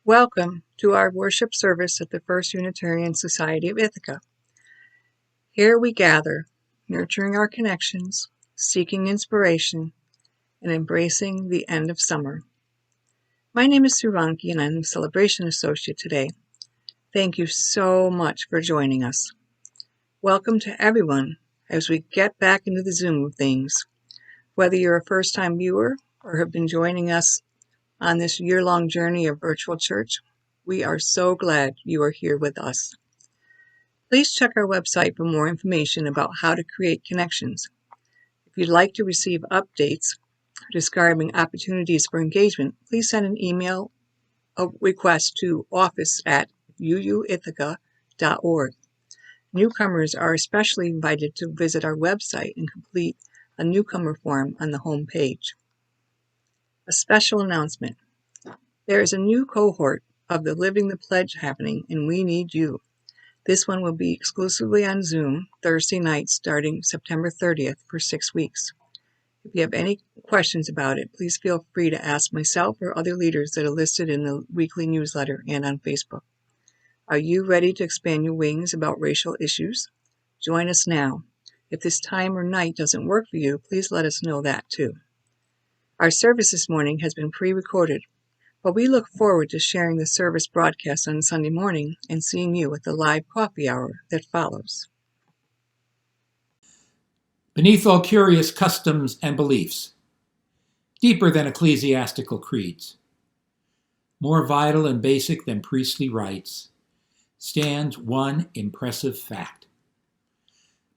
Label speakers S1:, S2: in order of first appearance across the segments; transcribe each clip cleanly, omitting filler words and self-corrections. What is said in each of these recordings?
S1: Welcome to our worship service at the First Unitarian Society of Ithaca. Here we gather, nurturing our connections, seeking inspiration, and embracing the end of summer. My name is Suranki, and I'm the Celebration Associate today. Thank you so much for joining us. Welcome to everyone as we get back into the Zoom of things. Whether you're a first-time viewer or have been joining us on this year-long journey of virtual church, we are so glad you are here with us. Please check our website for more information about how to create connections. If you'd like to receive updates describing opportunities for engagement, please send an email request to office@uuithaca.org. Newcomers are especially invited to visit our website and complete a newcomer form on the home page. A special announcement. There is a new cohort of the Living the Pledge happening, and we need you. This one will be exclusively on Zoom Thursday night starting September 30th for 6 weeks. If you have any questions about it, please feel free to ask myself or other leaders that are listed in the weekly newsletter and on Facebook. Are you ready to expand your wings about racial issues? Join us now. If this time or night doesn't work for you, please let us know that too. Our service this morning has been pre-recorded, but we look forward to sharing the service broadcast on Sunday morning and seeing you at the live coffee hour that follows.
S2: Beneath all curious customs and beliefs, deeper than ecclesiastical creeds, more vital and basic than priestly rites, stands one impressive fact.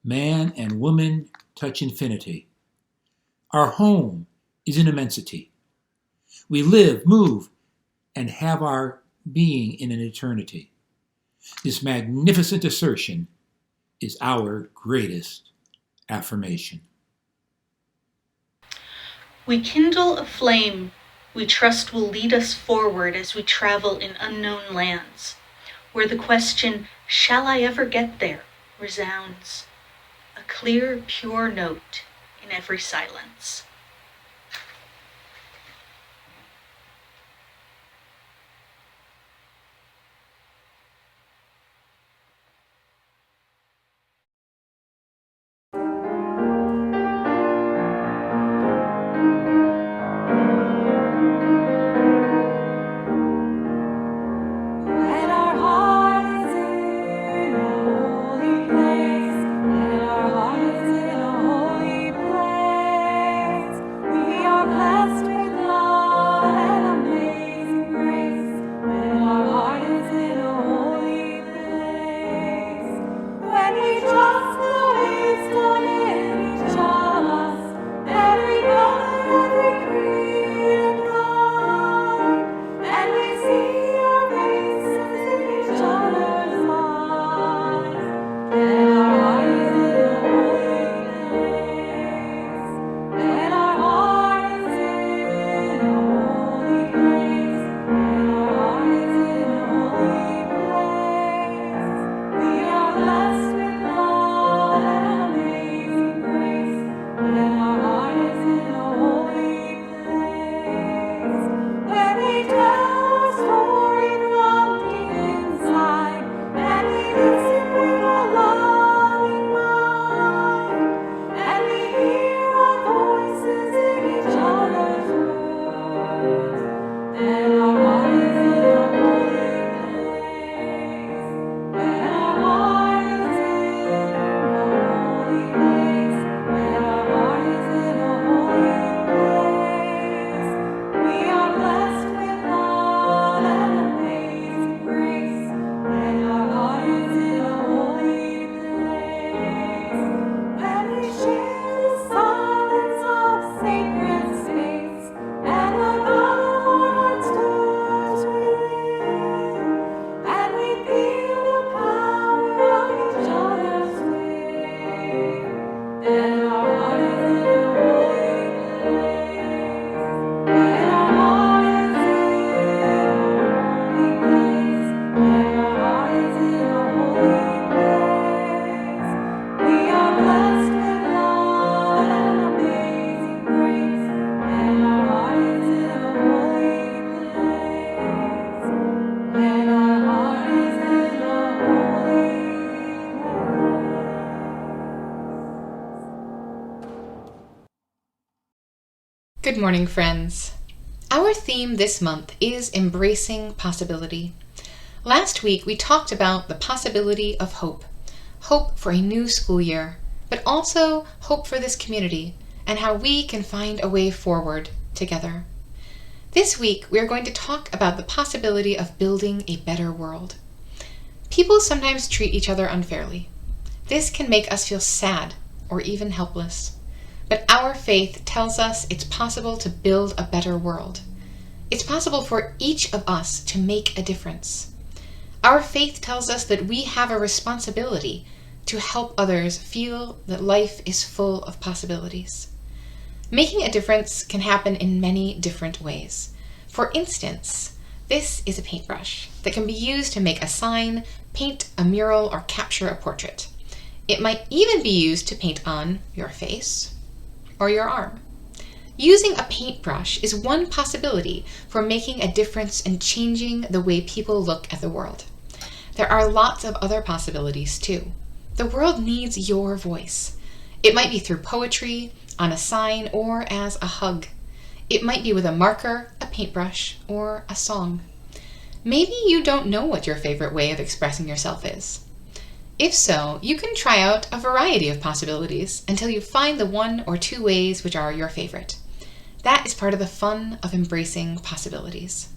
S2: Man and woman touch infinity. Our home is an immensity. We live, move, and have our being in an eternity. This magnificent assertion is our greatest affirmation.
S3: We kindle a flame we trust will lead us forward as we travel in unknown lands, where the question, "Shall I ever get there?" resounds, a clear, pure note in every silence.
S4: morning, friends. Our theme this month is embracing possibility. Last week, we talked about the possibility of hope. Hope for a new school year, but also hope for this community and how we can find a way forward together. This week, we are going to talk about the possibility of building a better world. People sometimes treat each other unfairly. This can make us feel sad or even helpless. But our faith tells us it's possible to build a better world. It's possible for each of us to make a difference. Our faith tells us that we have a responsibility to help others feel that life is full of possibilities. Making a difference can happen in many different ways. For instance, this is a paintbrush that can be used to make a sign, paint a mural, or capture a portrait. It might even be used to paint on your face or your arm. Using a paintbrush is one possibility for making a difference and changing the way people look at the world. There are lots of other possibilities too. The world needs your voice. It might be through poetry, on a sign, or as a hug. It might be with a marker, a paintbrush, or a song. Maybe you don't know what your favorite way of expressing yourself is. If so, you can try out a variety of possibilities until you find the one or two ways which are your favorite. That is part of the fun of embracing possibilities.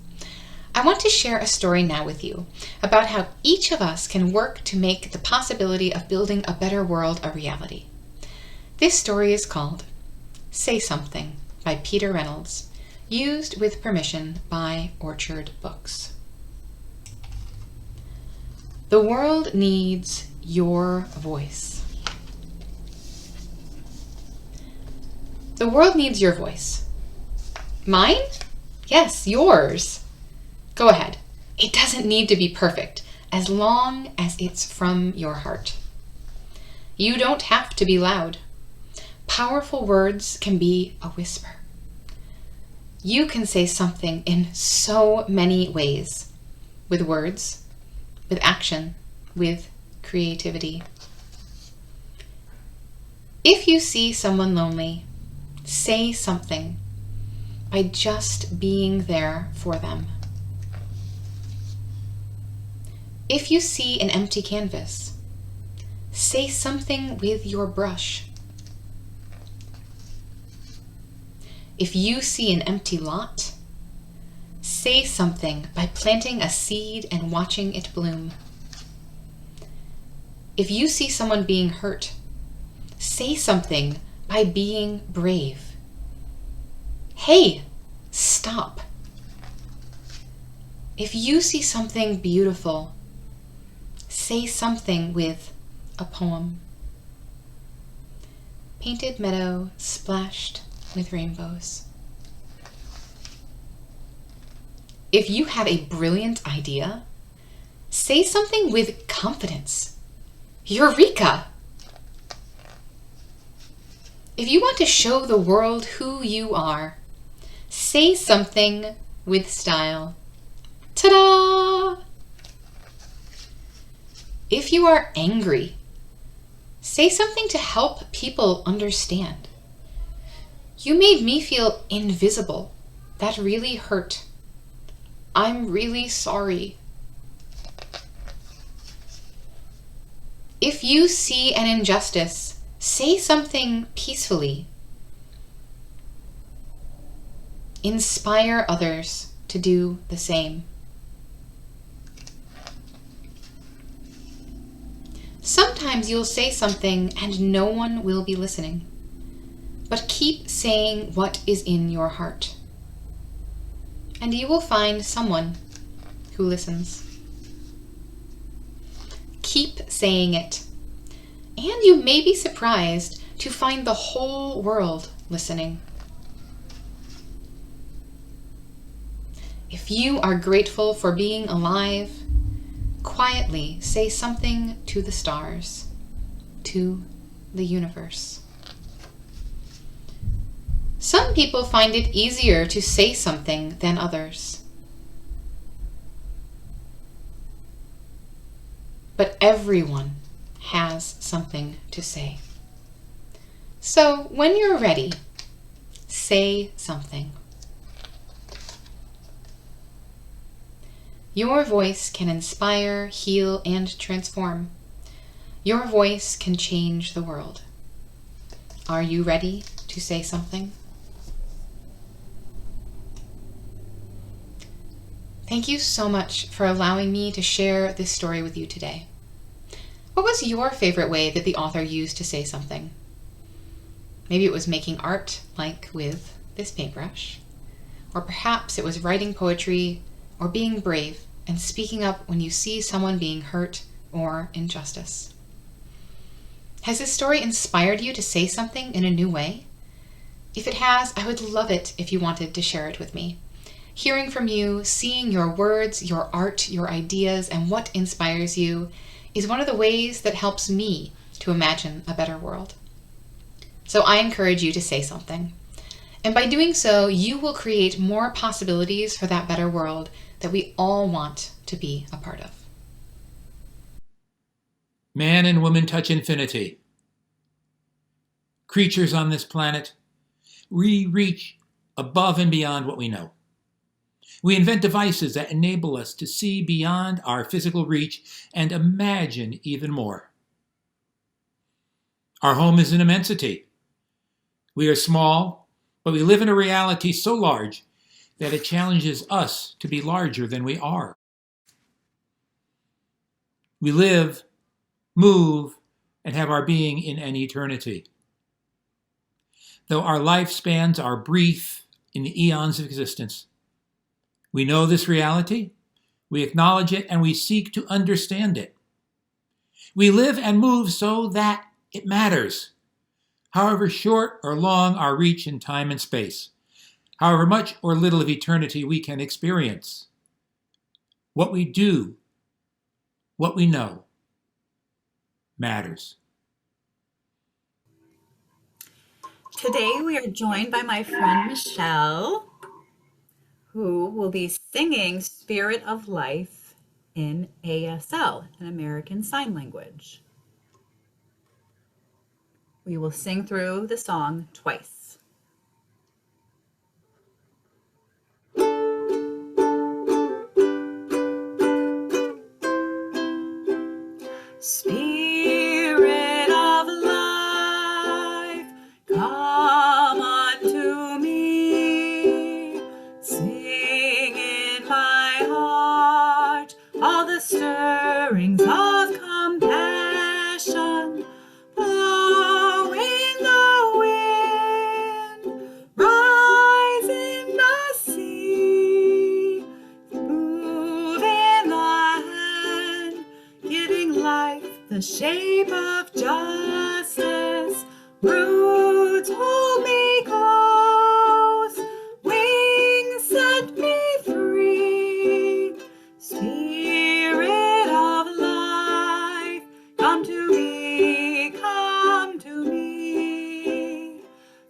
S4: I want to share a story now with you about how each of us can work to make the possibility of building a better world a reality. This story is called Say Something by Peter Reynolds, used with permission by Orchard Books. The world needs your voice. The world needs your voice. Mine? Yes, yours. Go ahead. It doesn't need to be perfect, as long as it's from your heart. You don't have to be loud. Powerful words can be a whisper. You can say something in so many ways, with words, with action, with creativity. If you see someone lonely, say something by just being there for them. If you see an empty canvas, say something with your brush. If you see an empty lot, say something by planting a seed and watching it bloom. If you see someone being hurt, say something by being brave. Hey, stop. If you see something beautiful, say something with a poem. Painted meadow splashed with rainbows. If you have a brilliant idea, say something with confidence. Eureka! If you want to show the world who you are, say something with style. Ta-da! If you are angry, say something to help people understand. You made me feel invisible. That really hurt. I'm really sorry. If you see an injustice, say something peacefully. Inspire others to do the same. Sometimes you'll say something and no one will be listening. But keep saying what is in your heart. And you will find someone who listens. Keep saying it. And you may be surprised to find the whole world listening. If you are grateful for being alive, quietly say something to the stars, to the universe. Some people find it easier to say something than others. But everyone has something to say. So when you're ready, say something. Your voice can inspire, heal, and transform. Your voice can change the world. Are you ready to say something? Thank you so much for allowing me to share this story with you today. What was your favorite way that the author used to say something? Maybe it was making art, like with this paintbrush. Or perhaps it was writing poetry or being brave and speaking up when you see someone being hurt or injustice. Has this story inspired you to say something in a new way? If it has, I would love it if you wanted to share it with me. Hearing from you, seeing your words, your art, your ideas, and what inspires you is one of the ways that helps me to imagine a better world. So I encourage you to say something. And by doing so, you will create more possibilities for that better world that we all want to be a part of.
S2: Man and woman touch infinity. Creatures on this planet, we reach above and beyond what we know. We invent devices that enable us to see beyond our physical reach and imagine even more. Our home is an immensity. We are small, but we live in a reality so large that it challenges us to be larger than we are. We live, move, and have our being in an eternity. Though our lifespans are brief in the eons of existence, we know this reality, we acknowledge it, and we seek to understand it. We live and move so that it matters, however short or long our reach in time and space, however much or little of eternity we can experience. What we do, what we know, matters.
S5: Today we are joined by my friend Michelle, who will be singing Spirit of Life in ASL, an American Sign Language. We will sing through the song twice. Spirit of life, come unto me. Sing in my heart all the stirrings of compassion. Blow in the wind, rise in the sea, move in the hand, giving life the shape of justice. Roots hold me close, wings set me free. Spirit of life, come to me, come to me.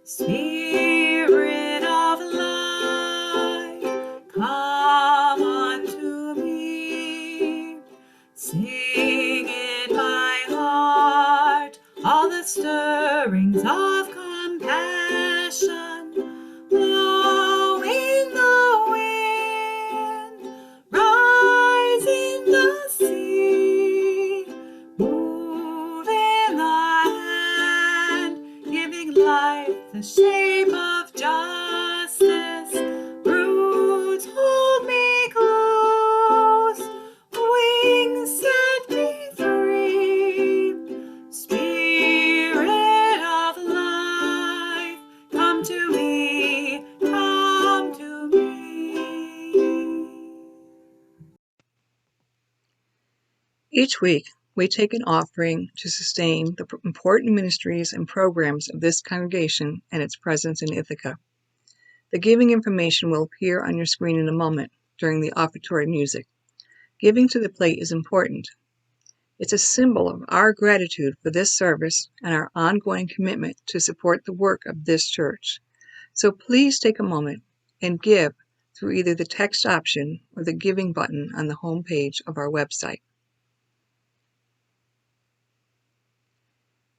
S5: Spirit of life, come unto me. Sing in my heart all the stirrings of compassion. Blow in the wind, rise in the sea, move in the hand, giving life the shape of justice. Roots hold me close, wings set me free. Spirit of life, come to me, come to me.
S1: Each week, we take an offering to sustain the important ministries and programs of this congregation and its presence in Ithaca. The giving information will appear on your screen in a moment during the offertory music. Giving to the plate is important. It's a symbol of our gratitude for this service and our ongoing commitment to support the work of this church. So please take a moment and give through either the text option or the giving button on the home page of our website.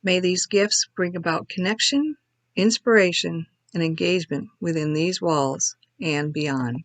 S1: May these gifts bring about connection, inspiration, and engagement within these walls and beyond.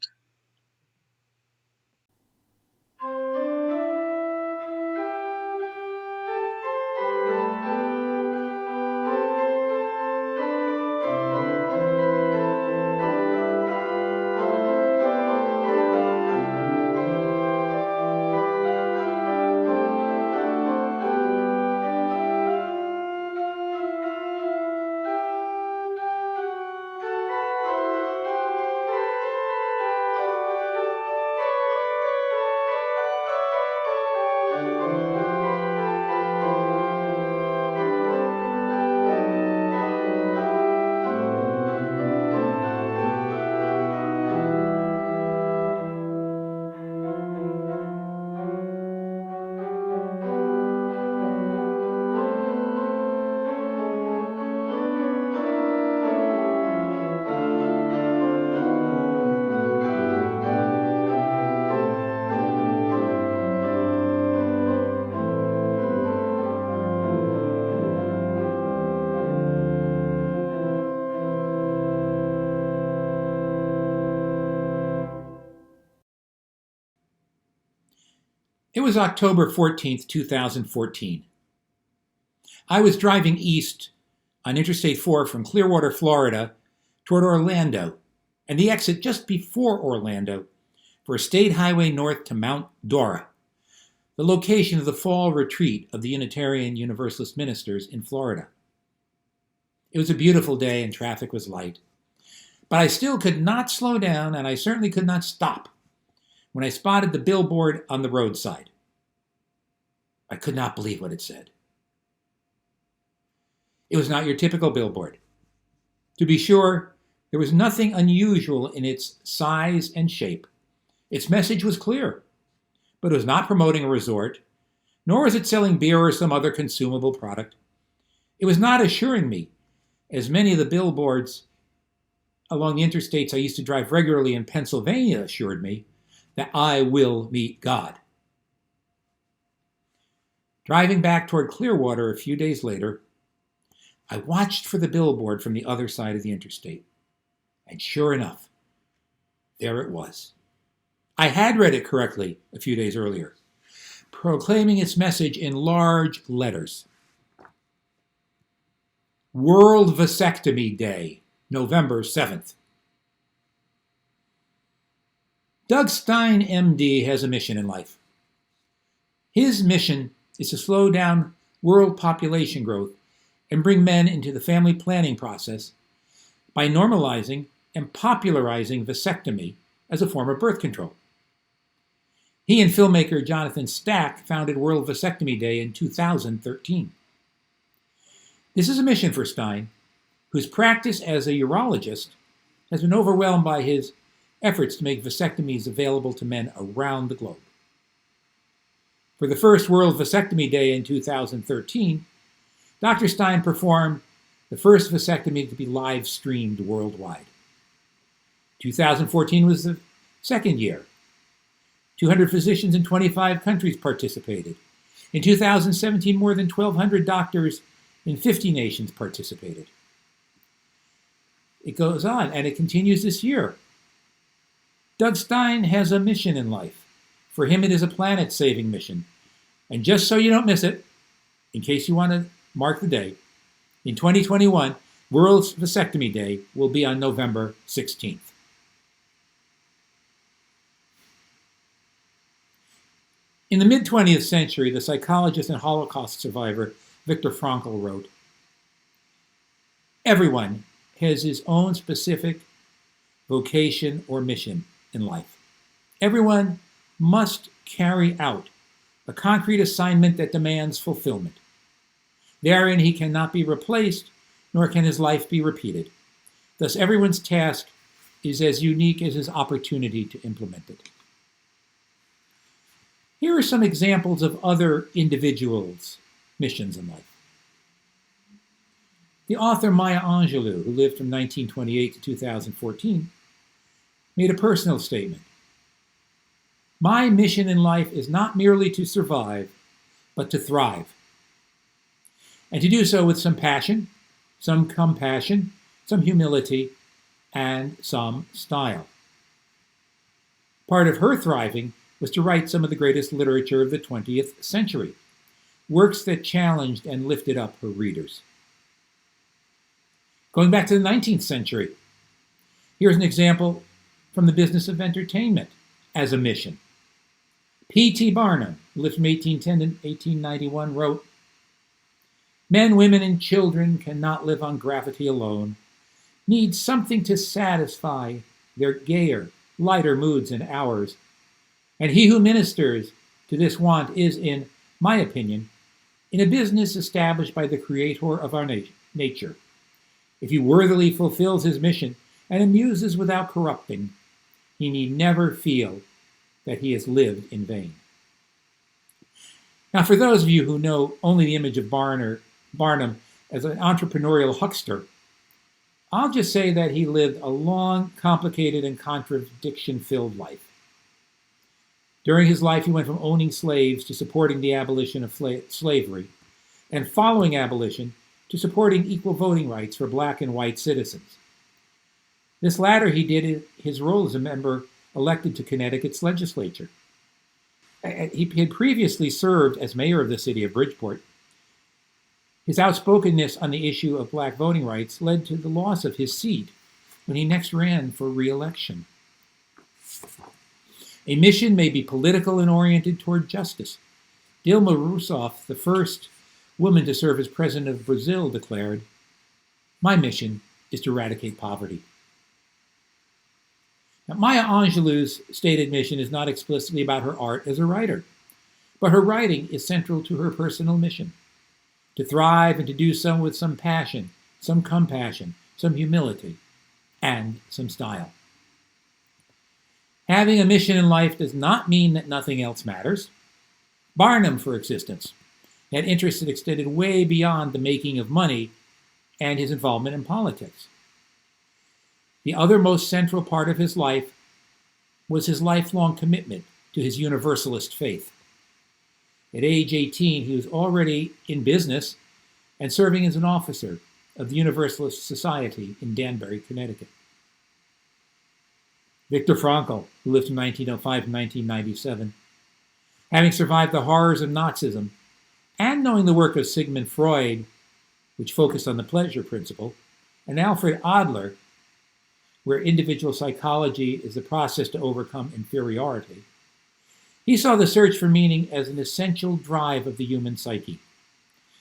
S2: It was October 14th, 2014. I was driving east on Interstate 4 from Clearwater, Florida, toward Orlando, and the exit just before Orlando for State Highway North to Mount Dora, the location of the fall retreat of the Unitarian Universalist ministers in Florida. It was a beautiful day and traffic was light, but I still could not slow down, and I certainly could not stop when I spotted the billboard on the roadside. I could not believe what it said. It was not your typical billboard. To be sure, there was nothing unusual in its size and shape. Its message was clear, but it was not promoting a resort, nor was it selling beer or some other consumable product. It was not assuring me, as many of the billboards along the interstates I used to drive regularly in Pennsylvania assured me, that I will meet God. Driving back toward Clearwater a few days later, I watched for the billboard from the other side of the interstate. And sure enough, there it was. I had read it correctly a few days earlier, proclaiming its message in large letters. World Vasectomy Day, November 7th. Doug Stein, MD, has a mission in life. His mission is to slow down world population growth and bring men into the family planning process by normalizing and popularizing vasectomy as a form of birth control. He and filmmaker Jonathan Stack founded World Vasectomy Day in 2013. This is a mission for Stein, whose practice as a urologist has been overwhelmed by his efforts to make vasectomies available to men around the globe. For the first World Vasectomy Day in 2013, Dr. Stein performed the first vasectomy to be live streamed worldwide. 2014 was the second year. 200 physicians in 25 countries participated. In 2017, more than 1,200 doctors in 50 nations participated. It goes on, and it continues this year. Doug Stein has a mission in life. For him, it is a planet-saving mission. And just so you don't miss it, in case you want to mark the day, in 2021, World Vasectomy Day will be on November 16th. In the mid-20th century, the psychologist and Holocaust survivor Viktor Frankl wrote, "Everyone has his own specific vocation or mission in life. Everyone must carry out a concrete assignment that demands fulfillment. Therein he cannot be replaced, nor can his life be repeated. Thus everyone's task is as unique as his opportunity to implement it." Here are some examples of other individuals' missions in life. The author Maya Angelou, who lived from 1928 to 2014, made a personal statement. "My mission in life is not merely to survive, but to thrive. And to do so with some passion, some compassion, some humility, and some style. Part of her thriving was to write some of the greatest literature of the 20th century, works that challenged and lifted up her readers. Going back to the 19th century, here's an example from the business of entertainment as a mission. P.T. Barnum, who lived from 1810 to 1891, wrote, "Men, women, and children cannot live on gravity alone, need something to satisfy their gayer, lighter moods and hours. And he who ministers to this want is, in my opinion, in a business established by the Creator of our nature. If he worthily fulfills his mission and amuses without corrupting, he need never feel that he has lived in vain." Now, for those of you who know only the image of Barnum as an entrepreneurial huckster, I'll just say that he lived a long, complicated, and contradiction-filled life. During his life, he went from owning slaves to supporting the abolition of slavery, and following abolition to supporting equal voting rights for black and white citizens. This latter he did in his role as a member elected to Connecticut's legislature. He had previously served as mayor of the city of Bridgeport. His outspokenness on the issue of black voting rights led to the loss of his seat when he next ran for re-election. A mission may be political and oriented toward justice. Dilma Rousseff, the first woman to serve as president of Brazil, declared, "My mission is to eradicate poverty." Now, Maya Angelou's stated mission is not explicitly about her art as a writer, but her writing is central to her personal mission: to thrive and to do so with some passion, some compassion, some humility, and some style. Having a mission in life does not mean that nothing else matters. Barnum, for instance, had interests that extended way beyond the making of money and his involvement in politics. The other most central part of his life was his lifelong commitment to his Universalist faith. At age 18, he was already in business and serving as an officer of the Universalist Society in Danbury, Connecticut. Viktor Frankl, who lived from 1905 to 1997, having survived the horrors of Nazism and knowing the work of Sigmund Freud, which focused on the pleasure principle, and Alfred Adler, where individual psychology is the process to overcome inferiority, he saw the search for meaning as an essential drive of the human psyche.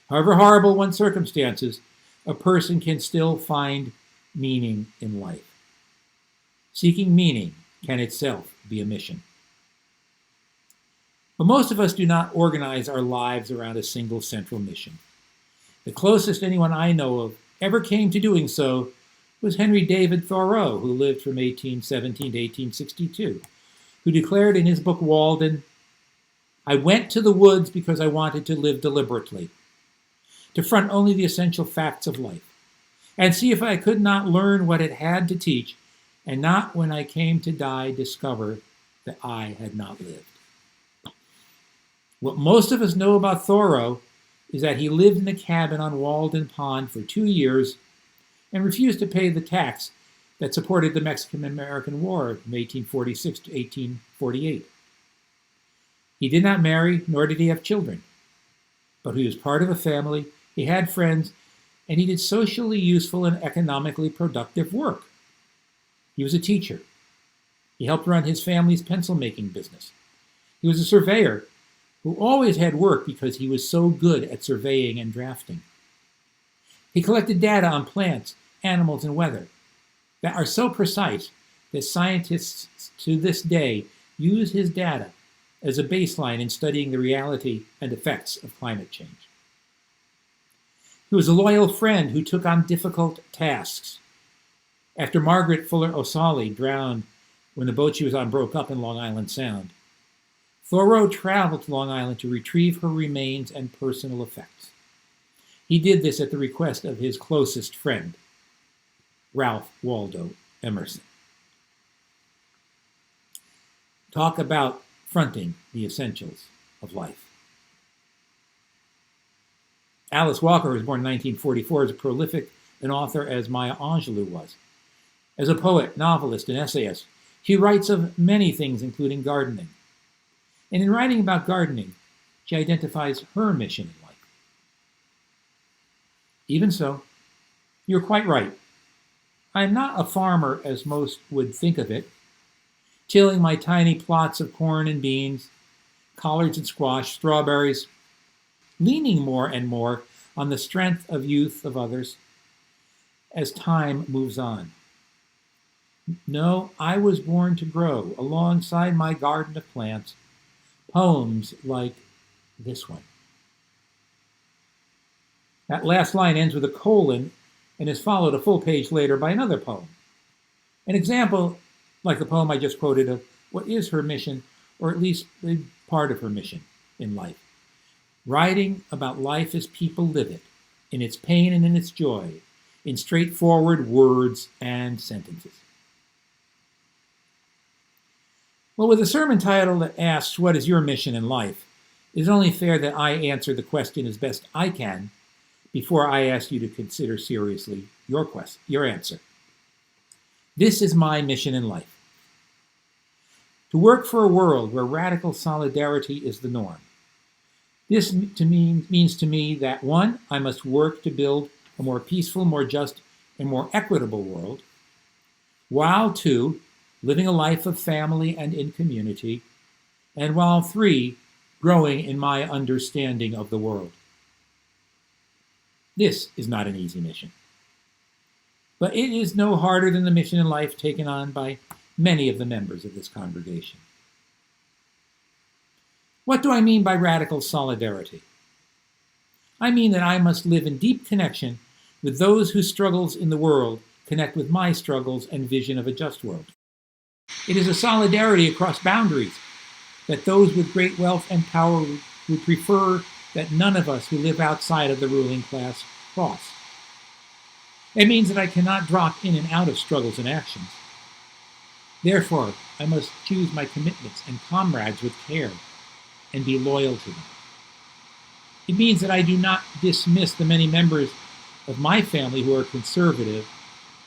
S2: However horrible one's circumstances, a person can still find meaning in life. Seeking meaning can itself be a mission. But most of us do not organize our lives around a single central mission. The closest anyone I know of ever came to doing so was Henry David Thoreau, who lived from 1817 to 1862, who declared in his book Walden, "I went to the woods because I wanted to live deliberately, to front only the essential facts of life, and see if I could not learn what it had to teach, and not when I came to die discover that I had not lived." What most of us know about Thoreau is that he lived in a cabin on Walden Pond for 2 years and refused to pay the tax that supported the Mexican-American War from 1846 to 1848. He did not marry, nor did he have children, but he was part of a family, he had friends, and he did socially useful and economically productive work. He was a teacher. He helped run his family's pencil-making business. He was a surveyor who always had work because he was so good at surveying and drafting. He collected data on plants, animals, and weather that are so precise that scientists to this day use his data as a baseline in studying the reality and effects of climate change. He was a loyal friend who took on difficult tasks. After Margaret Fuller O'Salley drowned when the boat she was on broke up in Long Island Sound, Thoreau traveled to Long Island to retrieve her remains and personal effects. He did this at the request of his closest friend, Ralph Waldo Emerson. Talk about fronting the essentials of life. Alice Walker was born in 1944 as prolific an author as Maya Angelou was. As a poet, novelist, and essayist, she writes of many things, including gardening. And in writing about gardening, she identifies her mission in life. Even so, you're quite right. I'm not a farmer as most would think of it, tilling my tiny plots of corn and beans, collards and squash, strawberries, leaning more and more on the strength of youth of others as time moves on. No, I was born to grow, alongside my garden of plants, poems like this one. That last line ends with a colon and is followed a full page later by another poem. An example, like the poem I just quoted, of what is her mission, or at least a part of her mission in life. Writing about life as people live it, in its pain and in its joy, in straightforward words and sentences. Well, with a sermon title that asks, "What is your mission in life?" it is only fair that I answer the question as best I can before I ask you to consider seriously your answer. This is my mission in life: to work for a world where radical solidarity is the norm. This means to me that, one, I must work to build a more peaceful, more just, and more equitable world, while, two, living a life of family and in community, and while, three, growing in my understanding of the world. This is not an easy mission, but it is no harder than the mission in life taken on by many of the members of this congregation. What do I mean by radical solidarity? I mean that I must live in deep connection with those whose struggles in the world connect with my struggles and vision of a just world. It is a solidarity across boundaries that those with great wealth and power would prefer that none of us who live outside of the ruling class cross. It means that I cannot drop in and out of struggles and actions. Therefore, I must choose my commitments and comrades with care and be loyal to them. It means that I do not dismiss the many members of my family who are conservative,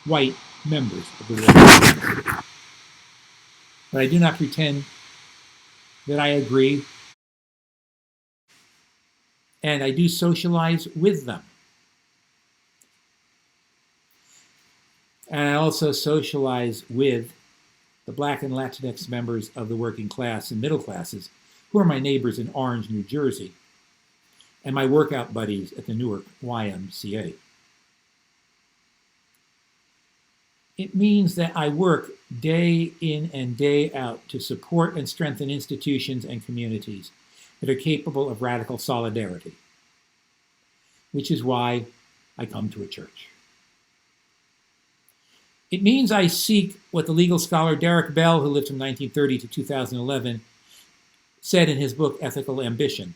S2: white members of the world. But I do not pretend that I agree, and I do socialize with them. And I also socialize with the Black and Latinx members of the working class and middle classes, who are my neighbors in Orange, New Jersey, and my workout buddies at the Newark YMCA. It means that I work day in and day out to support and strengthen institutions and communities that are capable of radical solidarity, which is why I come to a church. It means I seek what the legal scholar Derek Bell, who lived from 1930 to 2011, said in his book, Ethical Ambition.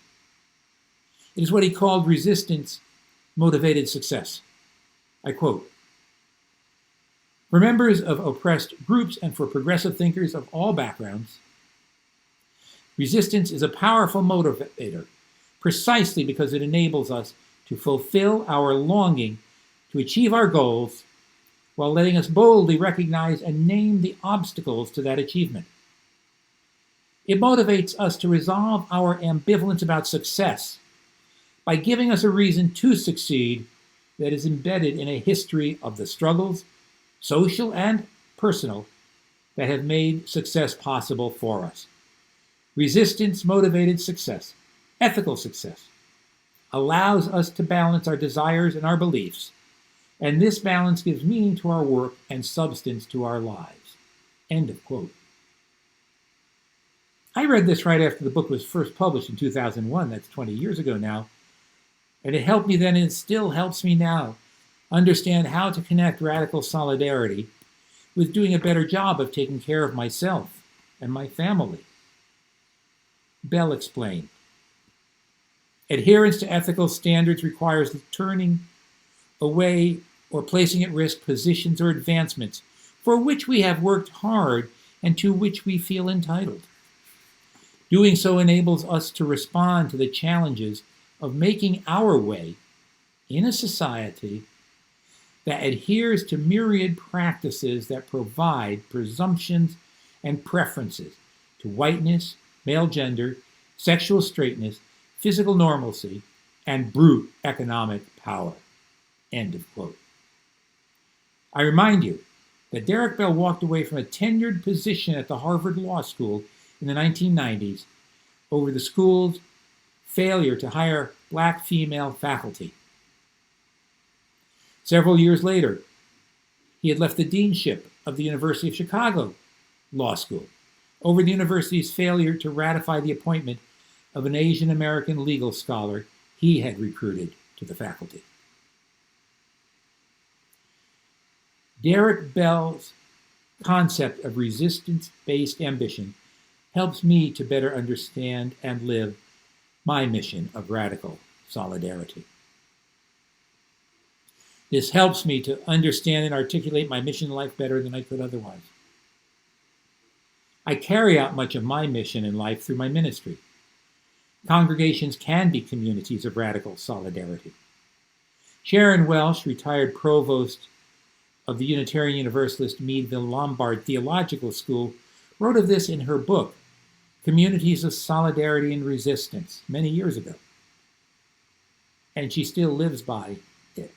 S2: It is what he called resistance-motivated success. I quote, "For members of oppressed groups and for progressive thinkers of all backgrounds, resistance is a powerful motivator, precisely because it enables us to fulfill our longing to achieve our goals while letting us boldly recognize and name the obstacles to that achievement. It motivates us to resolve our ambivalence about success by giving us a reason to succeed that is embedded in a history of the struggles, social and personal, that have made success possible for us. Resistance-motivated success, ethical success, allows us to balance our desires and our beliefs, and this balance gives meaning to our work and substance to our lives." End of quote. I read this right after the book was first published in 2001, that's 20 years ago now, and it helped me then and it still helps me now understand how to connect radical solidarity with doing a better job of taking care of myself and my family. Bell explained, "Adherence to ethical standards requires turning away or placing at risk positions or advancements for which we have worked hard and to which we feel entitled. Doing so enables us to respond to the challenges of making our way in a society that adheres to myriad practices that provide presumptions and preferences to whiteness, male gender, sexual straightness, physical normalcy, and brute economic power. End of quote. I remind you that Derek Bell walked away from a tenured position at the Harvard Law School in the 1990s over the school's failure to hire black female faculty. Several years later, he had left the deanship of the University of Chicago Law School over the university's failure to ratify the appointment of an Asian American legal scholar he had recruited to the faculty. Derek Bell's concept of resistance-based ambition helps me to better understand and live my mission of radical solidarity. This helps me to understand and articulate my mission in life better than I could otherwise. I carry out much of my mission in life through my ministry. Congregations can be communities of radical solidarity. Sharon Welsh, retired provost of the Unitarian Universalist Meadville Lombard Theological School, wrote of this in her book, Communities of Solidarity and Resistance, many years ago. And she still lives by it.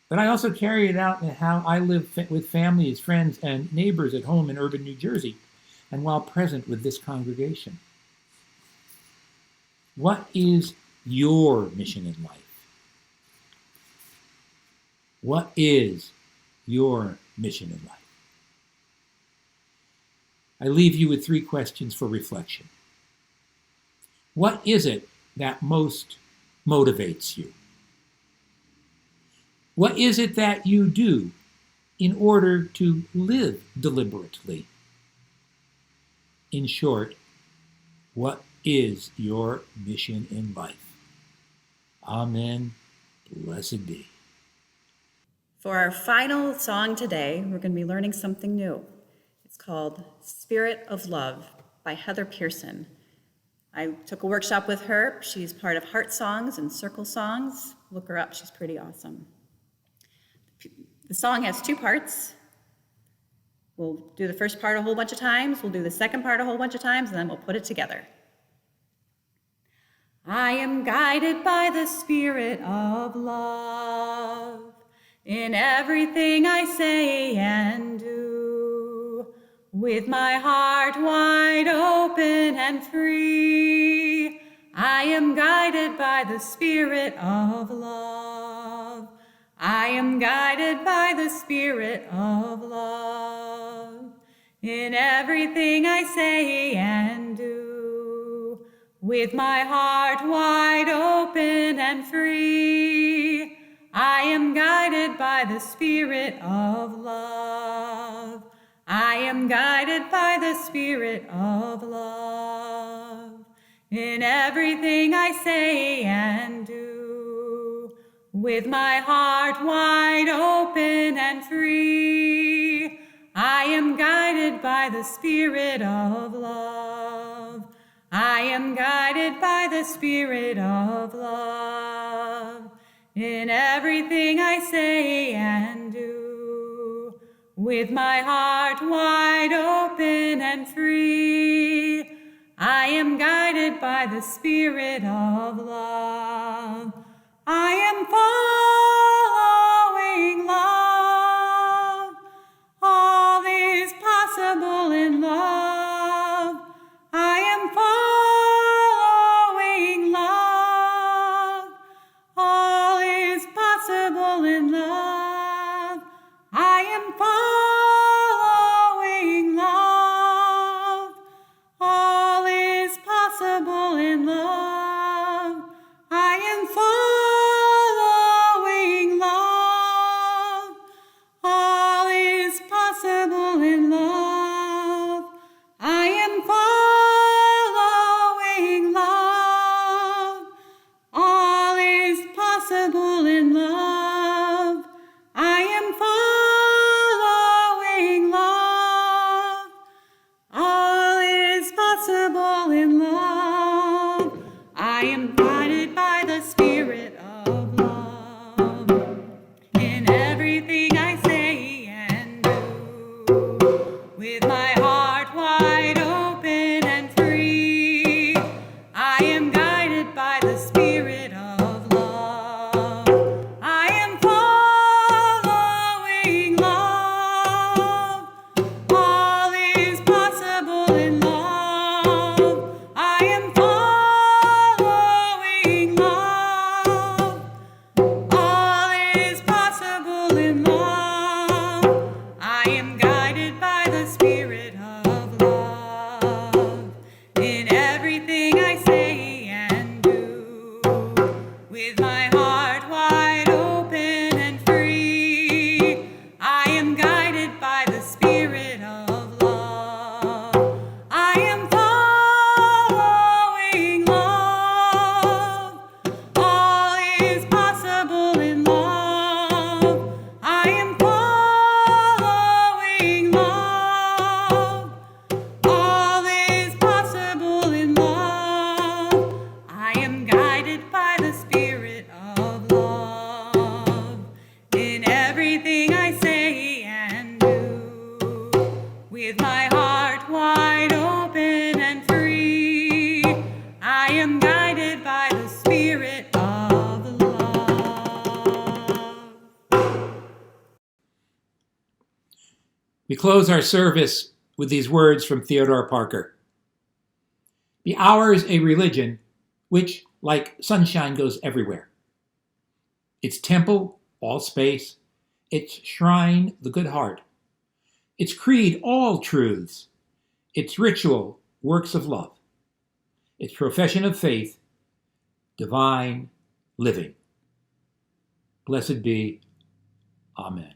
S2: But I also carry it out in how I live with families, friends, and neighbors at home in urban New Jersey, and while present with this congregation. What is your mission in life? What is your mission in life? I leave you with 3 questions for reflection. What is it that most motivates you? What is it that you do in order to live deliberately? In short, what is your mission in life? Amen. Blessed be.
S5: For our final song today, we're going to be learning something new. It's called Spirit of Love by Heather Pearson. I took a workshop with her. She's part of Heart Songs and Circle Songs. Look her up, she's pretty awesome. The song has 2 parts. We'll do the first part a whole bunch of times, we'll do the second part a whole bunch of times, and then we'll put it together. I am guided by the Spirit of love in everything I say and do, with my heart wide open and free. I am guided by the Spirit of love. I am guided by the Spirit of love in everything I say and do, with my heart wide open and free. I am guided by the Spirit of love. I am guided by the Spirit of love in everything I say and do, with my heart wide open and free. I am guided by the Spirit of love. I am guided by the Spirit of love in everything I say and do, with my heart wide open and free. I am guided by the Spirit of love. I am following love. All is possible in love. I am following love. All is possible in love. I am following love. All is possible in love. I am following love. All is possible in love. I am following love. All is possible in love. I am following love. All is possible in love. I am guided by the Spirit of love
S2: close our service with these words from Theodore Parker. Be ours a religion which, like sunshine, goes everywhere. Its temple, all space. Its shrine, the good heart. Its creed, all truths. Its ritual, works of love. Its profession of faith, divine living. Blessed be. Amen.